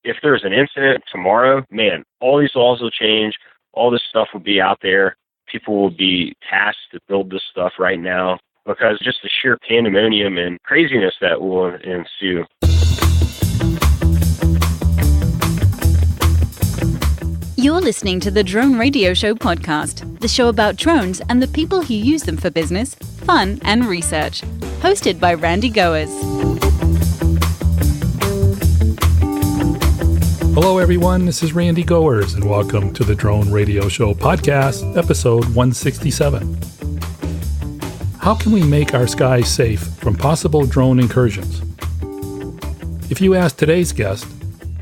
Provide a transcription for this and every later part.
if there's an incident tomorrow, man, all these laws will change. All this stuff will be out there. People will be tasked to build this stuff right now because just the sheer pandemonium and craziness that will ensue. You're listening to the Drone Radio Show podcast, the show about drones and the people who use them for business, fun, and research. Hosted by Randy Goers. Hello, everyone. This is Randy Goers, and welcome to the Drone Radio Show podcast, episode 167. How can we make our skies safe from possible drone incursions? If you ask today's guest,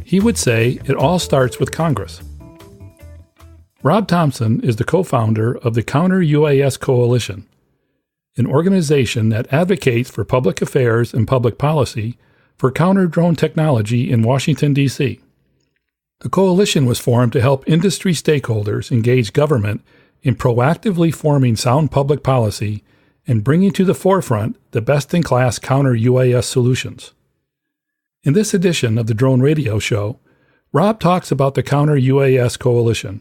he would say it all starts with Congress. Rob Thompson is the co-founder of the Counter UAS Coalition, an organization that advocates for public affairs and public policy for counter-drone technology in Washington, D.C. The coalition was formed to help industry stakeholders engage government in proactively forming sound public policy and bringing to the forefront the best-in-class counter-UAS solutions. In this edition of the Drone Radio Show, Rob talks about the Counter UAS Coalition,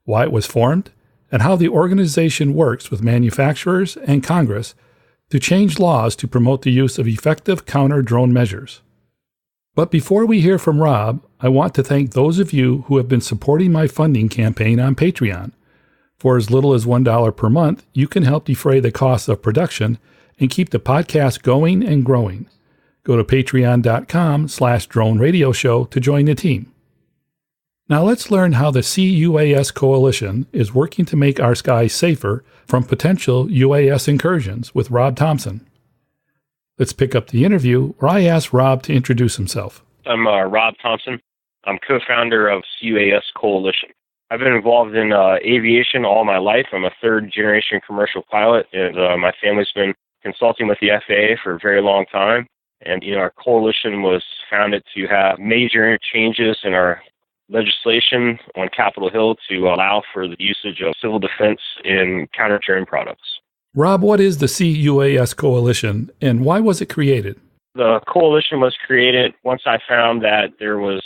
why it was formed, and how the organization works with manufacturers and Congress to change laws to promote the use of effective counter-drone measures. But before we hear from Rob, I want to thank those of you who have been supporting my funding campaign on Patreon. For as little as $1 per month, you can help defray the costs of production and keep the podcast going and growing. Go to patreon.com/drone radio show to join the team. Now let's learn how the CUAS Coalition is working to make our skies safer from potential UAS incursions with Rob Thompson. Let's pick up the interview where I asked Rob to introduce himself. I'm Rob Thompson. I'm co-founder of CUAS Coalition. I've been involved in aviation all my life. I'm a third-generation commercial pilot, and my family's been consulting with the FAA for a very long time. And, our coalition was founded to have major changes in our legislation on Capitol Hill to allow for the usage of civil defense in counter-drone products. Rob, what is the CUAS Coalition, and why was it created? The coalition was created once I found that there was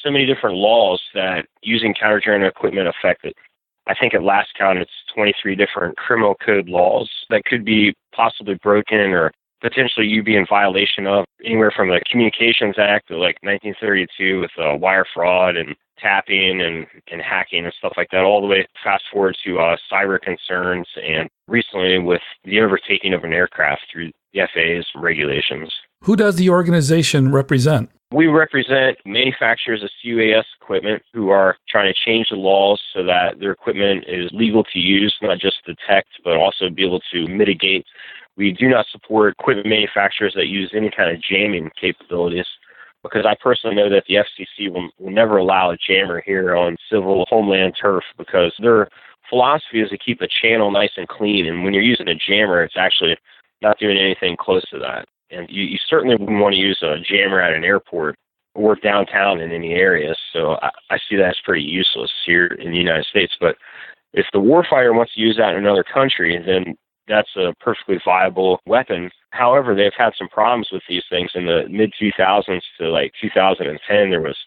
so many different laws that using counter-drone equipment affected. I think at last count it's 23 different criminal code laws that could be possibly broken or potentially you be in violation of, anywhere from the Communications Act of like 1932 with wire fraud and tapping and hacking and stuff like that, all the way fast forward to cyber concerns and recently with the overtaking of an aircraft through the FAA's regulations. Who does the organization represent? We represent manufacturers of CUAS equipment who are trying to change the laws so that their equipment is legal to use, not just detect, but also be able to mitigate. We do not support equipment manufacturers that use any kind of jamming capabilities, because I personally know that the FCC will never allow a jammer here on civil homeland turf, because their philosophy is to keep a channel nice and clean. And when you're using a jammer, it's actually not doing anything close to that. And you certainly wouldn't want to use a jammer at an airport or downtown in any areas. So I see that as pretty useless here in the United States. But if the warfighter wants to use that in another country, then that's a perfectly viable weapon. However, they've had some problems with these things in the mid-2000s to like 2010. There was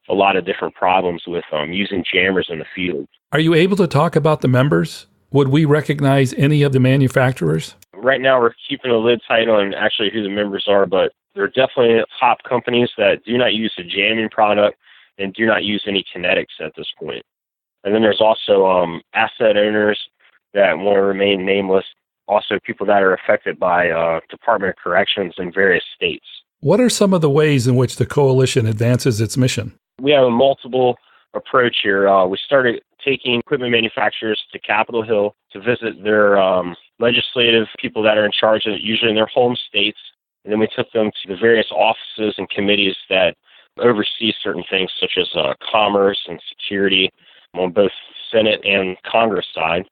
a lot of different problems with using jammers in the field. Are you able to talk about the members? Would we recognize any of the manufacturers? Right now, we're keeping a lid tight on actually who the members are, but there are definitely top companies that do not use a jamming product and do not use any kinetics at this point. And then there's also asset owners that want to remain nameless. Also, people that are affected by Department of Corrections in various states. What are some of the ways in which the coalition advances its mission? We have a multiple approach here. We started taking equipment manufacturers to Capitol Hill to visit their legislative people that are in charge of it, usually in their home states. And then we took them to the various offices and committees that oversee certain things, such as commerce and security on both Senate and Congress side.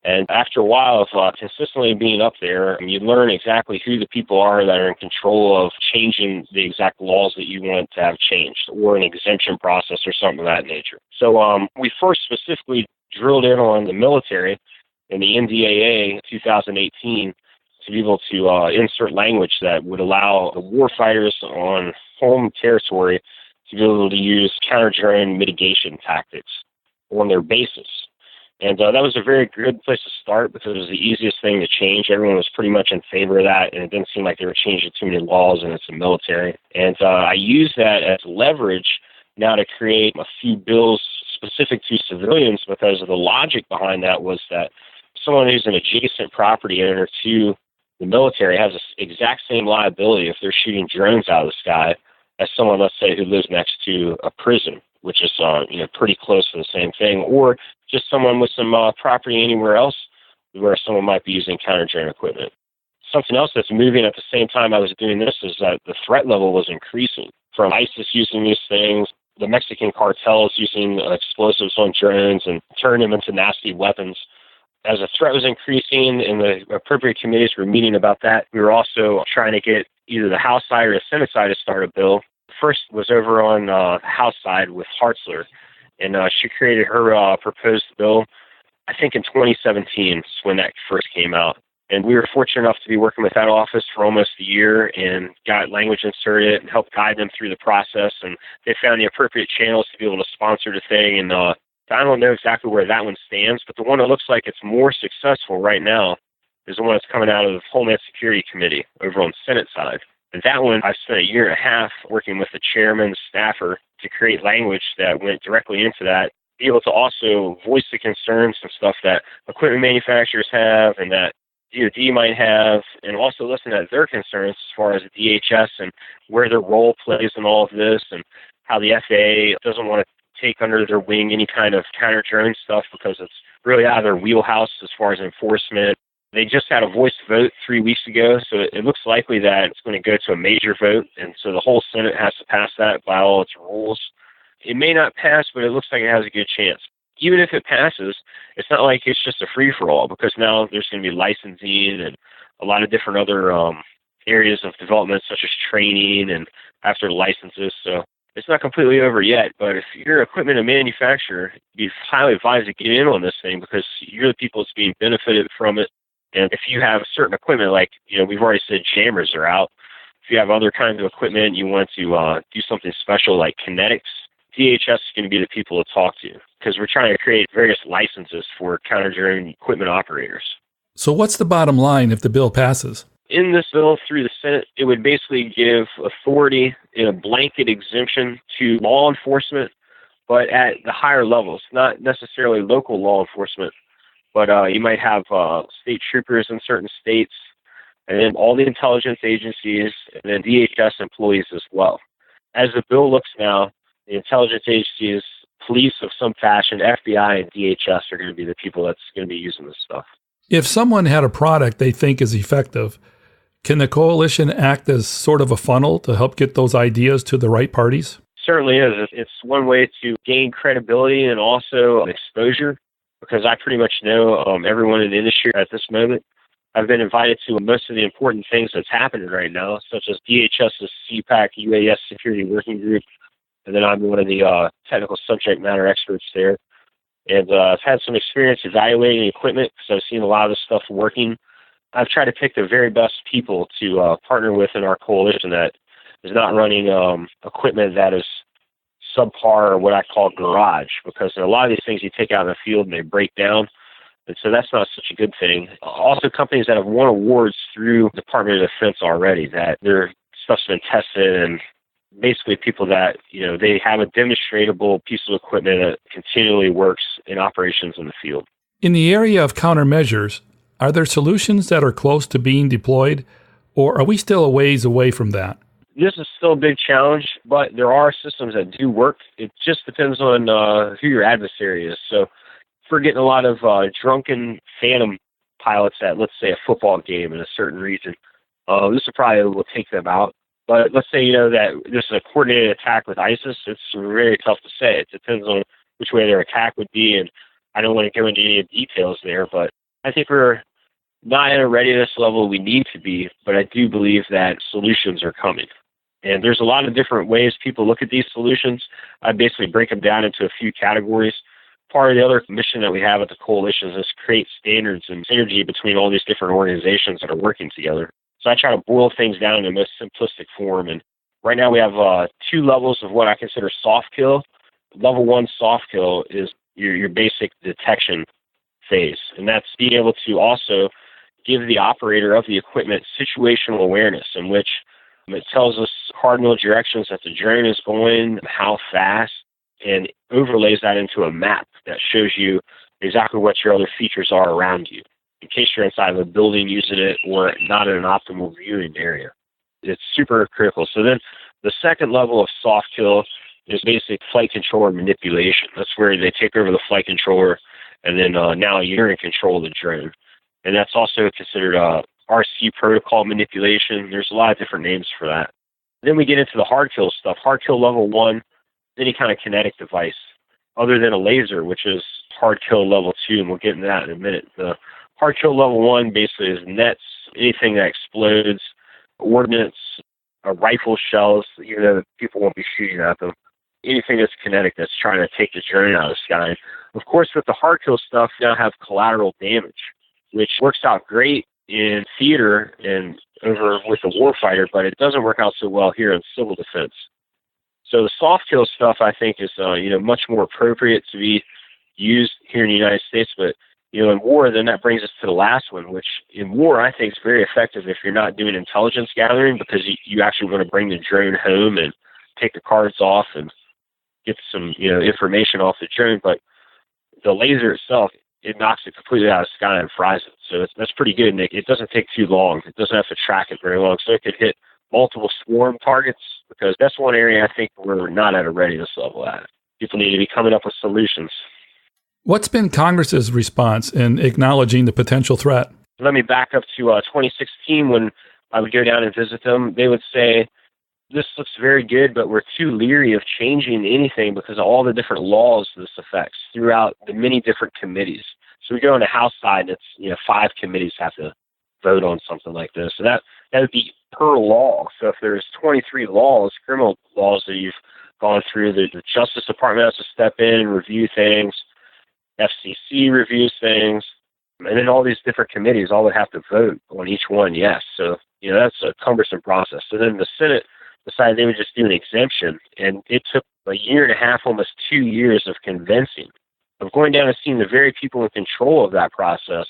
And after a while of consistently being up there, you learn exactly who the people are that are in control of changing the exact laws that you want to have changed, or an exemption process or something of that nature. So we first specifically drilled in on the military in the NDAA 2018 to be able to insert language that would allow the warfighters on home territory to be able to use counter-drone mitigation tactics on their bases. And that was a very good place to start because it was the easiest thing to change. Everyone was pretty much in favor of that, and it didn't seem like they were changing too many laws, and it's the military. And I used that as leverage now to create a few bills specific to civilians, because of the logic behind that was that someone who's an adjacent property owner to the military has the exact same liability if they're shooting drones out of the sky as someone, let's say, who lives next to a prison, which is pretty close to the same thing, or just someone with some property anywhere else where someone might be using counter-drone equipment. Something else that's moving at the same time I was doing this is that the threat level was increasing, from ISIS using these things, the Mexican cartels using explosives on drones and turning them into nasty weapons. As the threat was increasing and the appropriate committees were meeting about that, we were also trying to get either the House side or the Senate side to start a bill. First was over on the House side with Hartzler, and she created her proposed bill, I think in 2017 is when that first came out. And we were fortunate enough to be working with that office for almost a year and got language inserted and helped guide them through the process. And they found the appropriate channels to be able to sponsor the thing. And I don't know exactly where that one stands, but the one that looks like it's more successful right now is the one that's coming out of the Homeland Security Committee over on the Senate side. And that one, I spent a year and a half working with the chairman, staffer, to create language that went directly into that, be able to also voice the concerns and stuff that equipment manufacturers have and that DoD might have, and also listen at their concerns as far as the DHS and where their role plays in all of this, and how the FAA doesn't want to take under their wing any kind of counter-drone stuff because it's really out of their wheelhouse as far as enforcement. They just had a voice vote 3 weeks ago, so it looks likely that it's going to go to a major vote, and so the whole Senate has to pass that by all its rules. It may not pass, but it looks like it has a good chance. Even if it passes, it's not like it's just a free-for-all, because now there's going to be licensing and a lot of different other areas of development, such as training and after licenses. So it's not completely over yet, but if you're an equipment and manufacturer, you'd be highly advised to get in on this thing because you're the people that's being benefited from it. And if you have certain equipment, like, we've already said jammers are out. If you have other kinds of equipment, you want to do something special like kinetics, DHS is going to be the people to talk to, because we're trying to create various licenses for counter-drone equipment operators. So what's the bottom line if the bill passes? In this bill through the Senate, it would basically give authority in a blanket exemption to law enforcement, but at the higher levels, not necessarily local law enforcement, but you might have state troopers in certain states, and then all the intelligence agencies, and then DHS employees as well. As the bill looks now, the intelligence agencies, police of some fashion, FBI and DHS are going to be the people that's going to be using this stuff. If someone had a product they think is effective, can the coalition act as sort of a funnel to help get those ideas to the right parties? Certainly is. It's one way to gain credibility and also exposure, because I pretty much know everyone in the industry at this moment. I've been invited to most of the important things that's happening right now, such as DHS's CPAC UAS Security Working Group, and then I'm one of the technical subject matter experts there. And I've had some experience evaluating equipment because I've seen a lot of this stuff working. I've tried to pick the very best people to partner with in our coalition that is not running equipment that is subpar, or what I call garage, because a lot of these things you take out in the field and they break down. And so that's not such a good thing. Also, companies that have won awards through the Department of Defense already, that their stuff's been tested, and basically people that, they have a demonstratable piece of equipment that continually works in operations in the field. In the area of countermeasures, are there solutions that are close to being deployed, or are we still a ways away from that? This is still a big challenge, but there are systems that do work. It just depends on who your adversary is. So if we're getting a lot of drunken phantom pilots at, let's say, a football game in a certain region, this will take them out. But let's say, that this is a coordinated attack with ISIS. It's very tough to say. It depends on which way their attack would be, and I don't want to go into any details there, but I think we're not at a readiness level we need to be, but I do believe that solutions are coming. And there's a lot of different ways people look at these solutions. I basically break them down into a few categories. Part of the other mission that we have at the coalition is to create standards and synergy between all these different organizations that are working together. So I try to boil things down in the most simplistic form and Right now we have 2 levels of what I consider soft kill. Level 1 soft kill is your basic detection phase, and that's being able to also give the operator of the equipment situational awareness, in which it tells us cardinal directions that the drone is going, how fast, and overlays that into a map that shows you exactly what your other features are around you, in case you're inside of a building using it or not in an optimal viewing area. It's super critical. So then the second level of soft kill is basic flight controller manipulation. That's where they take over the flight controller, and then now you're in control of the drone. And that's also considered RC protocol manipulation. There's a lot of different names for that. Then we get into the hard kill stuff. Hard kill level 1, any kind of kinetic device other than a laser, which is hard kill level 2, and we'll get into that in a minute. The hard kill level 1 basically is nets, anything that explodes, ordnance, rifle shells, even though people won't be shooting at them. Anything that's kinetic that's trying to take the drone out of the sky. Of course, with the hard kill stuff, you now have collateral damage, which works out great in theater and over with the warfighter, but it doesn't work out so well here in civil defense. So the soft kill stuff, I think, is much more appropriate to be used here in the United States. But in war, then that brings us to the last one, which in war I think is very effective if you're not doing intelligence gathering, because you actually want to bring the drone home and take the cards off and get some information off the drone. But the laser itself, it knocks it completely out of the sky and fries it. So that's pretty good, Nick. It doesn't take too long. It doesn't have to track it very long. So it could hit multiple swarm targets, because that's one area I think we're not at a readiness level at. People need to be coming up with solutions. What's been Congress's response in acknowledging the potential threat? Let me back up to 2016 when I would go down and visit them. They would say, this looks very good, but we're too leery of changing anything because of all the different laws this affects throughout the many different committees. So we go on the House side, and it's 5 committees have to vote on something like this. So that would be per law. So if there's 23 laws, criminal laws that you've gone through, the Justice Department has to step in and review things. FCC reviews things. And then all these different committees all would have to vote on each one, yes. So, that's a cumbersome process. So then the Senate decided they would just do an exemption, and it took a year and a half, almost 2 years of convincing, of going down and seeing the very people in control of that process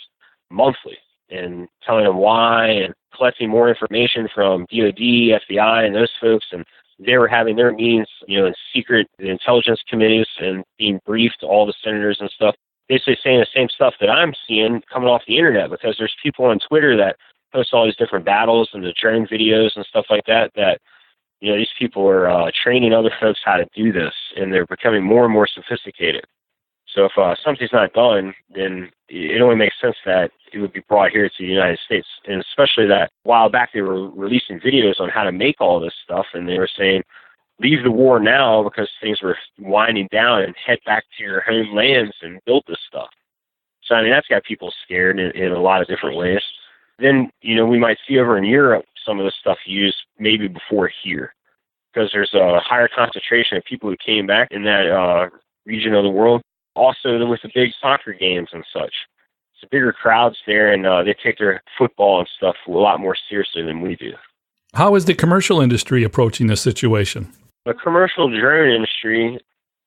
monthly and telling them why and collecting more information from DOD, FBI, and those folks. And they were having their meetings, in secret intelligence committees and being briefed, all the senators and stuff, basically saying the same stuff that I'm seeing coming off the internet, because there's people on Twitter that post all these different battles and the drone videos and stuff like that, these people are training other folks how to do this, and they're becoming more and more sophisticated. So if something's not done, then it only makes sense that it would be brought here to the United States. And especially that a while back they were releasing videos on how to make all this stuff, and they were saying, leave the war now because things were winding down, and head back to your homelands and build this stuff. So, that's got people scared in a lot of different ways. Then, we might see over in Europe some of this stuff used maybe before here, because there's a higher concentration of people who came back in that region of the world. Also, with the big soccer games and such, it's bigger crowds there, and they take their football and stuff a lot more seriously than we do. How is the commercial industry approaching this situation? The commercial drone industry,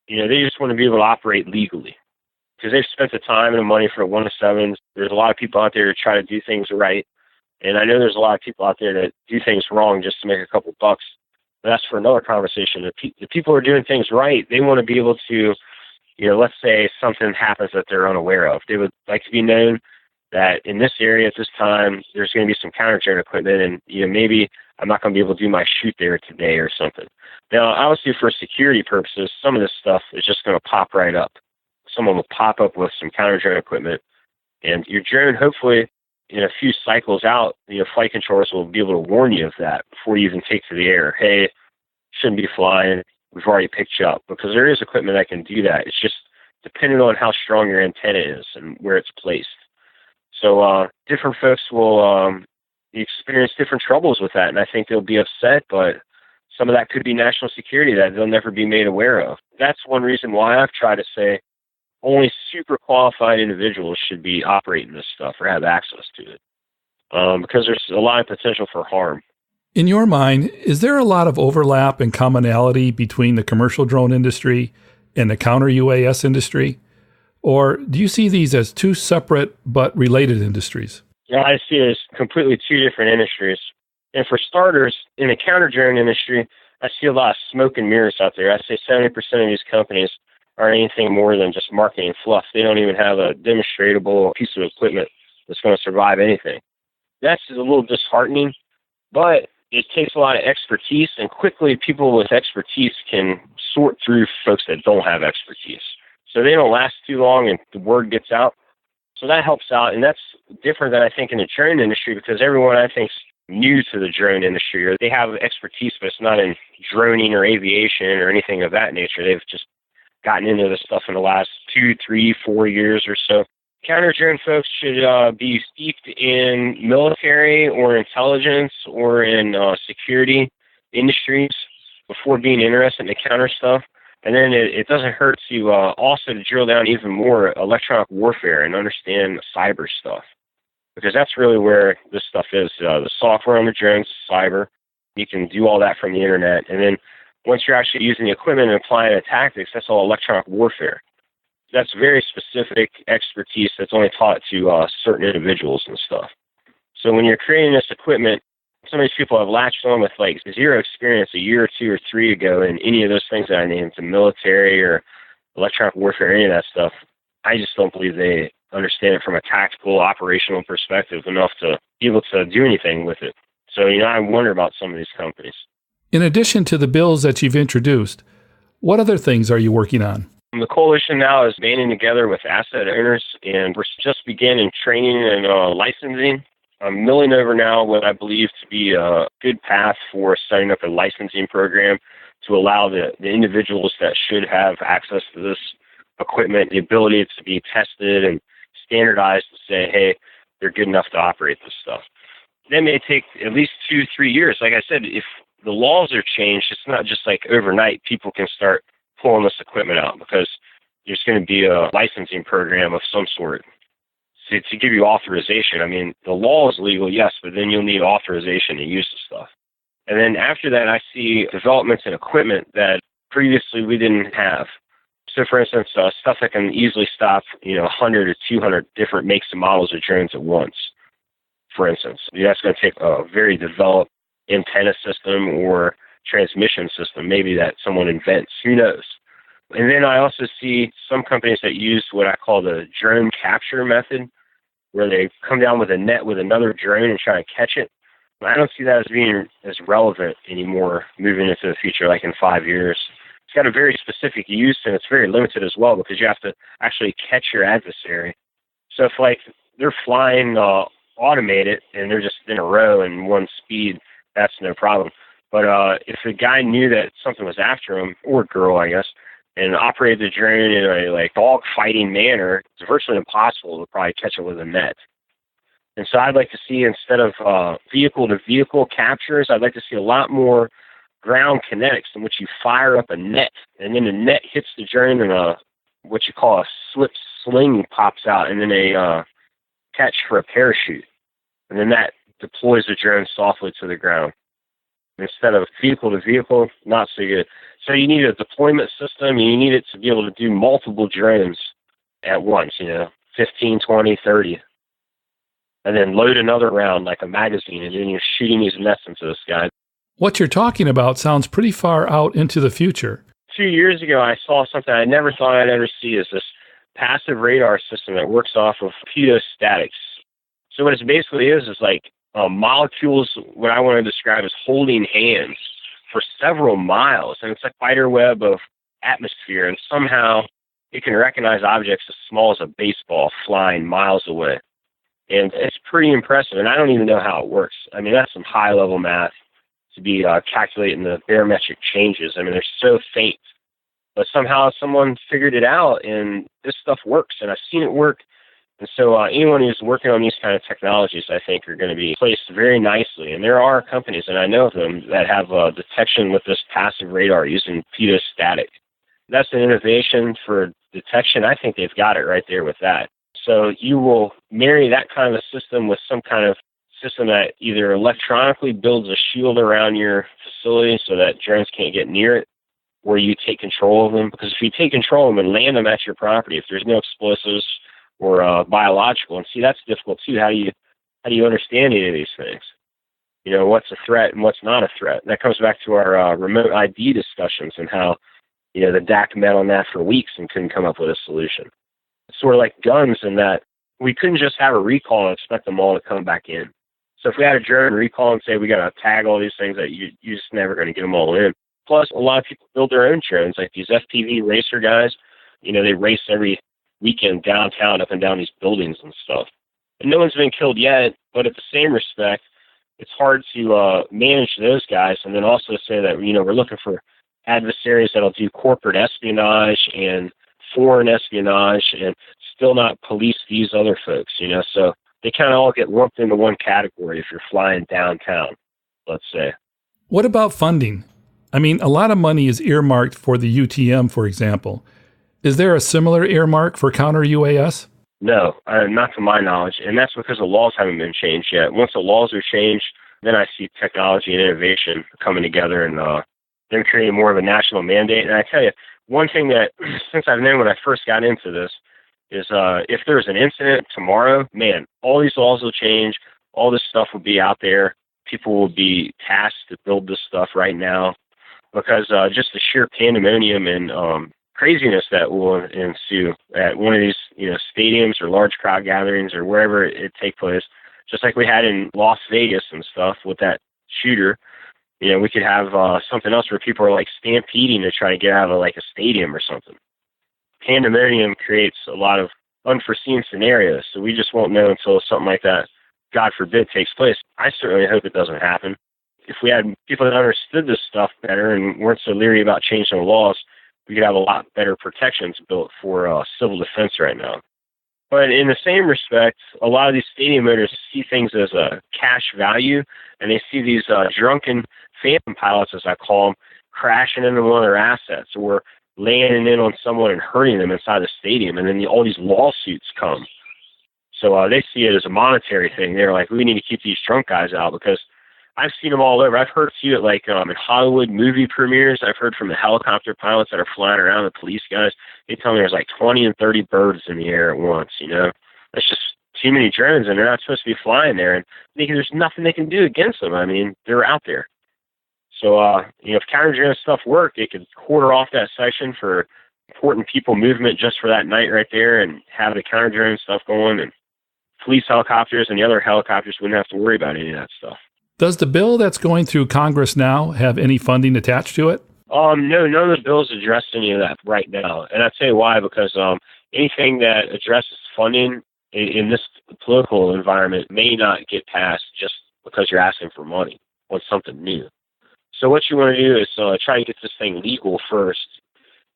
they just want to be able to operate legally, because they've spent the time and the money for the 1-7s. There's a lot of people out there who try to do things right. And I know there's a lot of people out there that do things wrong just to make a couple bucks. But that's for another conversation. The people who are doing things right, they want to be able to, let's say something happens that they're unaware of. They would like to be known that in this area at this time, there's going to be some counter drone equipment, and maybe I'm not going to be able to do my shoot there today or something. Now, obviously for security purposes, some of this stuff is just going to pop right up. Someone will pop up with some counter drone equipment, and your drone, hopefully, in a few cycles out, flight controllers will be able to warn you of that before you even take to the air. Hey, shouldn't be flying. We've already picked you up, because there is equipment that can do that. It's just depending on how strong your antenna is and where it's placed. So different folks will experience different troubles with that, and I think they'll be upset, but some of that could be national security that they'll never be made aware of. That's one reason why I've tried to say only super qualified individuals should be operating this stuff or have access to it, because there's a lot of potential for harm. In your mind, is there a lot of overlap and commonality between the commercial drone industry and the counter UAS industry? Or do you see these as two separate but related industries? Yeah, I see it as completely two different industries. And for starters, in the counter drone industry, I see a lot of smoke and mirrors out there. I say 70% of these companies are anything more than just marketing fluff. They don't even have a demonstratable piece of equipment that's going to survive anything. That's a little disheartening, but it takes a lot of expertise, and quickly people with expertise can sort through folks that don't have expertise. So they don't last too long and the word gets out. So that helps out, and that's different than I think in the drone industry, because everyone I think is new to the drone industry, or they have expertise, but it's not in droning or aviation or anything of that nature. They've just gotten into this stuff in the last 2, 3, 4 years or so. Counter drone folks should be steeped in military or intelligence or in security industries before being interested in the counter stuff. And then it doesn't hurt to also to drill down even more electronic warfare and understand cyber stuff, because that's really where this stuff is. The software on the drones, cyber, you can do all that from the internet. And then once you're actually using the equipment and applying the tactics, that's all electronic warfare. That's very specific expertise that's only taught to certain individuals and stuff. So when you're creating this equipment, some of these people have latched on with like zero experience a year or 2 or 3 ago in any of those things that I named, the military or electronic warfare, any of that stuff. I just don't believe they understand it from a tactical, operational perspective enough to be able to do anything with it. So, I wonder about some of these companies. In addition to the bills that you've introduced, what other things are you working on? The coalition now is banding together with asset owners, and we're just beginning training and licensing. I'm milling over now what I believe to be a good path for setting up a licensing program to allow the individuals that should have access to this equipment the ability to be tested and standardized to say, hey, they're good enough to operate this stuff. That may take at least 2-3 years. Like I said, if the laws are changed, it's not just like overnight people can start pulling this equipment out, because there's going to be a licensing program of some sort to give you authorization. I mean, the law is legal, yes, but then you'll need authorization to use the stuff. And then after that, I see developments in equipment that previously we didn't have. So, for instance, stuff that can easily stop, 100 or 200 different makes and models of drones at once, for instance. That's going to take a very developed antenna system or transmission system, maybe that someone invents. Who knows? And then I also see some companies that use what I call the drone capture method, where they come down with a net with another drone and try to catch it. I don't see that as being as relevant anymore moving into the future, like in 5 years. It's got a very specific use, and it's very limited as well, because you have to actually catch your adversary. So if they're flying automated and they're just in a row in one speed, that's no problem. But if the guy knew that something was after him, or girl, I guess, and operated the drone in a dog fighting manner, it's virtually impossible to probably catch it with a net. And so I'd like to see, instead of vehicle-to-vehicle captures, I'd like to see a lot more ground kinetics in which you fire up a net, and then the net hits the drone, and what you call a slip sling pops out, and then a catch for a parachute. And then that deploys the drone softly to the ground. Instead of vehicle-to-vehicle, not so good. So you need a deployment system. You need it to be able to do multiple drones at once, 15, 20, 30. And then load another round like a magazine, and then you're shooting these nets into the sky. What you're talking about sounds pretty far out into the future. 2 years ago, I saw something I never thought I'd ever see, is this passive radar system that works off of pedostatics. So what it basically is like molecules, what I want to describe as holding hands for several miles. And it's a spider web of atmosphere, and somehow it can recognize objects as small as a baseball flying miles away. And it's pretty impressive, and I don't even know how it works. I mean, that's some high-level math to be calculating the barometric changes. I mean, they're so faint. But somehow someone figured it out, and this stuff works, and I've seen it work. And so anyone who's working on these kind of technologies, I think, are going to be placed very nicely. And there are companies, and I know of them, that have detection with this passive radar using pedostatic. That's an innovation for detection. I think they've got it right there with that. So you will marry that kind of a system with some kind of system that either electronically builds a shield around your facility so that drones can't get near it, or you take control of them. Because if you take control of them and land them at your property, if there's no explosives or biological, and see, that's difficult too. How do you understand any of these things? You know, what's a threat and what's not a threat? And that comes back to our remote ID discussions and how, you know, the DAC met on that for weeks and couldn't come up with a solution. It's sort of like guns in that we couldn't just have a recall and expect them all to come back in. So if we had a drone recall and say we got to tag all these things, that you're just never going to get them all in. Plus, a lot of people build their own drones, like these FPV racer guys. You know, they race every weekend downtown up and down these buildings and stuff. And no one's been killed yet, but at the same respect, it's hard to manage those guys and then also say that, you know, we're looking for adversaries that'll do corporate espionage and foreign espionage and still not police these other folks, you know. So they kind of all get lumped into one category if you're flying downtown, let's say. What about funding? I mean, a lot of money is earmarked for the UTM, for example. Is there a similar earmark for Counter UAS? No, not to my knowledge, and that's because the laws haven't been changed yet. Once the laws are changed, then I see technology and innovation coming together and them creating more of a national mandate. And I tell you, one thing that, since I've known when I first got into this, is if there's an incident tomorrow, man, all these laws will change, all this stuff will be out there, people will be tasked to build this stuff right now, because just the sheer pandemonium and craziness that will ensue at one of these, you know, stadiums or large crowd gatherings or wherever it take place, just like we had in Las Vegas and stuff with that shooter. You know, we could have something else where people are like stampeding to try to get out of like a stadium or something. Pandemonium creates a lot of unforeseen scenarios, so we just won't know until something like that, God forbid, takes place. I certainly hope it doesn't happen. If we had people that understood this stuff better and weren't so leery about changing the laws, we could have a lot better protections built for civil defense right now. But in the same respect, a lot of these stadium owners see things as a cash value, and they see these drunken phantom pilots, as I call them, crashing into one of their assets or landing in on someone and hurting them inside the stadium, and then all these lawsuits come. So they see it as a monetary thing. They're like, we need to keep these drunk guys out, because I've seen them all over. I've heard a few at like in Hollywood movie premieres. I've heard from the helicopter pilots that are flying around, the police guys. They tell me there's like 20 and 30 birds in the air at once, you know. That's just too many drones, and they're not supposed to be flying there. And there's nothing they can do against them. I mean, they're out there. So, you know, if counter-drone stuff worked, they could quarter off that section for important people movement just for that night right there and have the counter-drone stuff going, and police helicopters and the other helicopters wouldn't have to worry about any of that stuff. Does the bill that's going through Congress now have any funding attached to it? No, none of the bills address any of that right now. And I'd say why, because anything that addresses funding in this political environment may not get passed just because you're asking for money on something new. So what you want to do is try to get this thing legal first.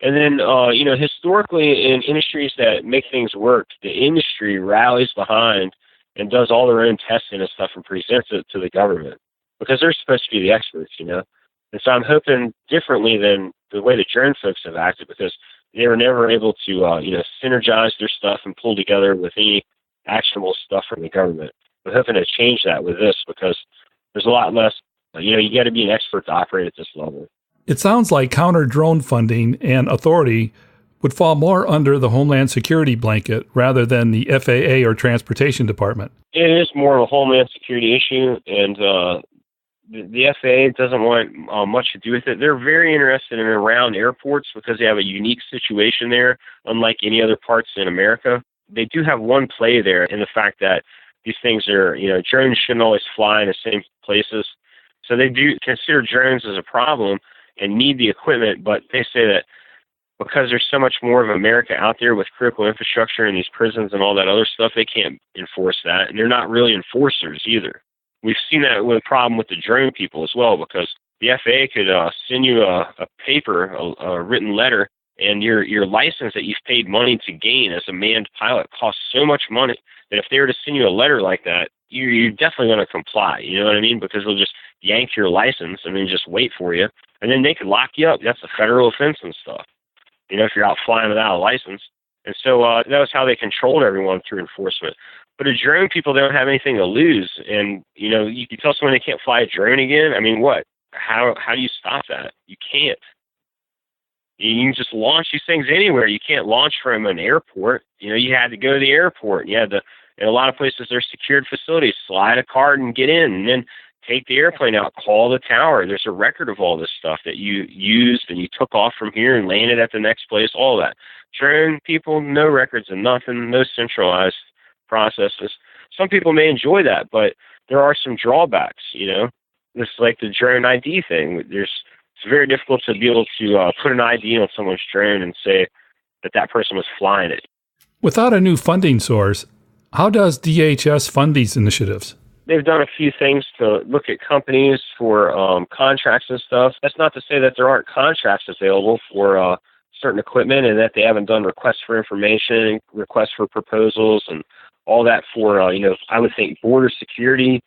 And then, you know, historically in industries that make things work, the industry rallies behind and does all their own testing and stuff and presents it to the government, because they're supposed to be the experts, you know. And so I'm hoping differently than the way the drone folks have acted, because they were never able to, you know, synergize their stuff and pull together with any actionable stuff from the government. I'm hoping to change that with this, because there's a lot less, you know, you got to be an expert to operate at this level. It sounds like counter-drone funding and authority would fall more under the Homeland Security blanket rather than the FAA or Transportation Department. It is more of a Homeland Security issue, and the FAA doesn't want much to do with it. They're very interested in around airports because they have a unique situation there, unlike any other parts in America. They do have one play there in the fact that these things are, you know, drones shouldn't always fly in the same places. So they do consider drones as a problem and need the equipment, but they say that because there's so much more of America out there with critical infrastructure and these prisons and all that other stuff, they can't enforce that. And they're not really enforcers either. We've seen that with a problem with the drone people as well, because the FAA could send you a paper, a written letter, and your license that you've paid money to gain as a manned pilot costs so much money that if they were to send you a letter like that, you're definitely going to comply. You know what I mean? Because they'll just yank your license and then just wait for you. And then they could lock you up. That's a federal offense and stuff, you know, if you're out flying without a license. And so that was how they controlled everyone through enforcement. But a drone, people don't have anything to lose. And, you tell someone they can't fly a drone again. I mean, what? How do you stop that? You can't. You can just launch these things anywhere. You can't launch from an airport. You had to go to the airport. You had to, in a lot of places, there's secured facilities. Slide a card and get in, and then take the airplane out, call the tower. There's a record of all this stuff that you used and you took off from here and landed at the next place, all that. Drone people, no records of nothing, no centralized processes. Some people may enjoy that, but there are some drawbacks, It's like the drone ID thing. It's very difficult to be able to put an ID on someone's drone and say that person was flying it. Without a new funding source, how does DHS fund these initiatives? They've done a few things to look at companies for contracts and stuff. That's not to say that there aren't contracts available for certain equipment and that they haven't done requests for information, requests for proposals, and all that for, I would think border security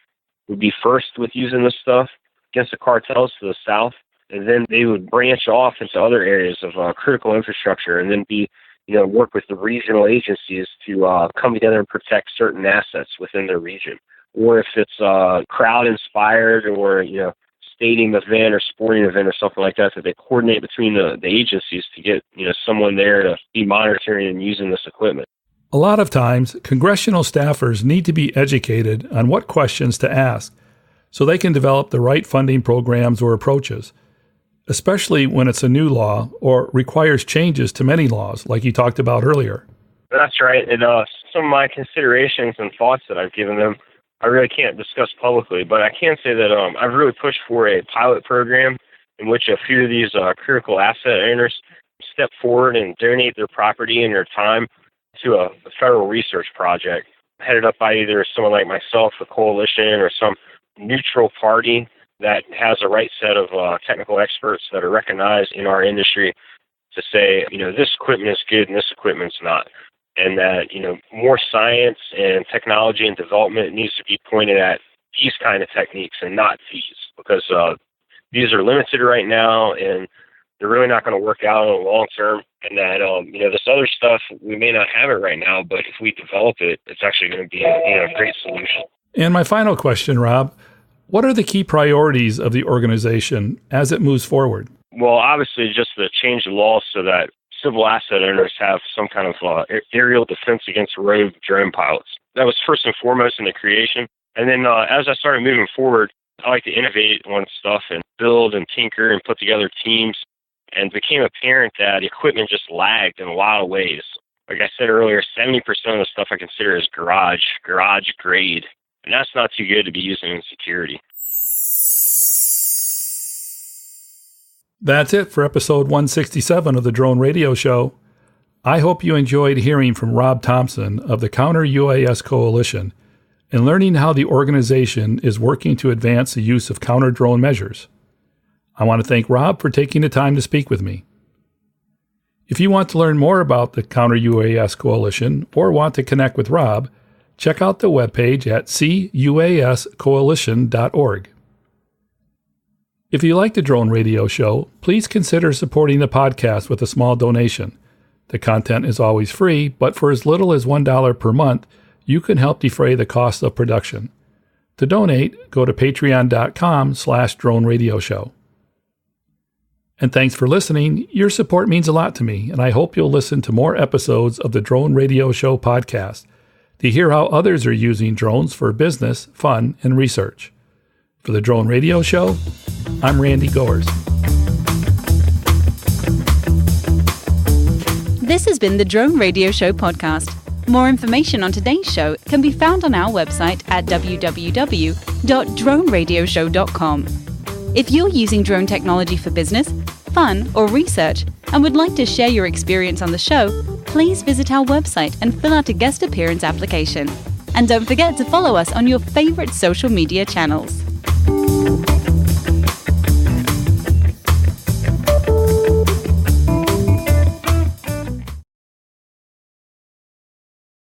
would be first with using this stuff against the cartels to the south. And then they would branch off into other areas of critical infrastructure and then work with the regional agencies to come together and protect certain assets within their region. Or if it's crowd-inspired or, stadium event or sporting event or something like that they coordinate between the agencies to get, someone there to be monitoring and using this equipment. A lot of times, congressional staffers need to be educated on what questions to ask so they can develop the right funding programs or approaches, especially when it's a new law or requires changes to many laws, like you talked about earlier. That's right. And some of my considerations and thoughts that I've given them, I really can't discuss publicly, but I can say that I've really pushed for a pilot program in which a few of these critical asset owners step forward and donate their property and their time to a federal research project headed up by either someone like myself, a coalition, or some neutral party that has the right set of technical experts that are recognized in our industry to say, this equipment is good and this equipment's not. And that, more science and technology and development needs to be pointed at these kind of techniques and not these, because these are limited right now and they're really not going to work out in the long term. And that, this other stuff, we may not have it right now, but if we develop it, it's actually going to be a great solution. And my final question, Rob, what are the key priorities of the organization as it moves forward? Well, obviously, just to change the laws so that civil asset owners have some kind of aerial defense against rogue drone pilots. That was first and foremost in the creation. And then as I started moving forward, I like to innovate on stuff and build and tinker and put together teams. And it became apparent that the equipment just lagged in a lot of ways. Like I said earlier, 70% of the stuff I consider is garage grade. And that's not too good to be using in security. That's it for episode 167 of the Drone Radio Show. I hope you enjoyed hearing from Rob Thompson of the Counter UAS Coalition and learning how the organization is working to advance the use of counter-drone measures. I want to thank Rob for taking the time to speak with me. If you want to learn more about the Counter UAS Coalition or want to connect with Rob, check out the webpage at cuascoalition.org. If you like the Drone Radio Show, please consider supporting the podcast with a small donation. The content is always free, but for as little as $1 per month, you can help defray the cost of production. To donate, go to patreon.com/Drone Radio Show. And thanks for listening. Your support means a lot to me, and I hope you'll listen to more episodes of the Drone Radio Show podcast to hear how others are using drones for business, fun, and research. For the Drone Radio Show, I'm Randy Goers. This has been the Drone Radio Show podcast. More information on today's show can be found on our website at www.droneradioshow.com. If you're using drone technology for business, fun, or research and would like to share your experience on the show, please visit our website and fill out a guest appearance application. And don't forget to follow us on your favorite social media channels.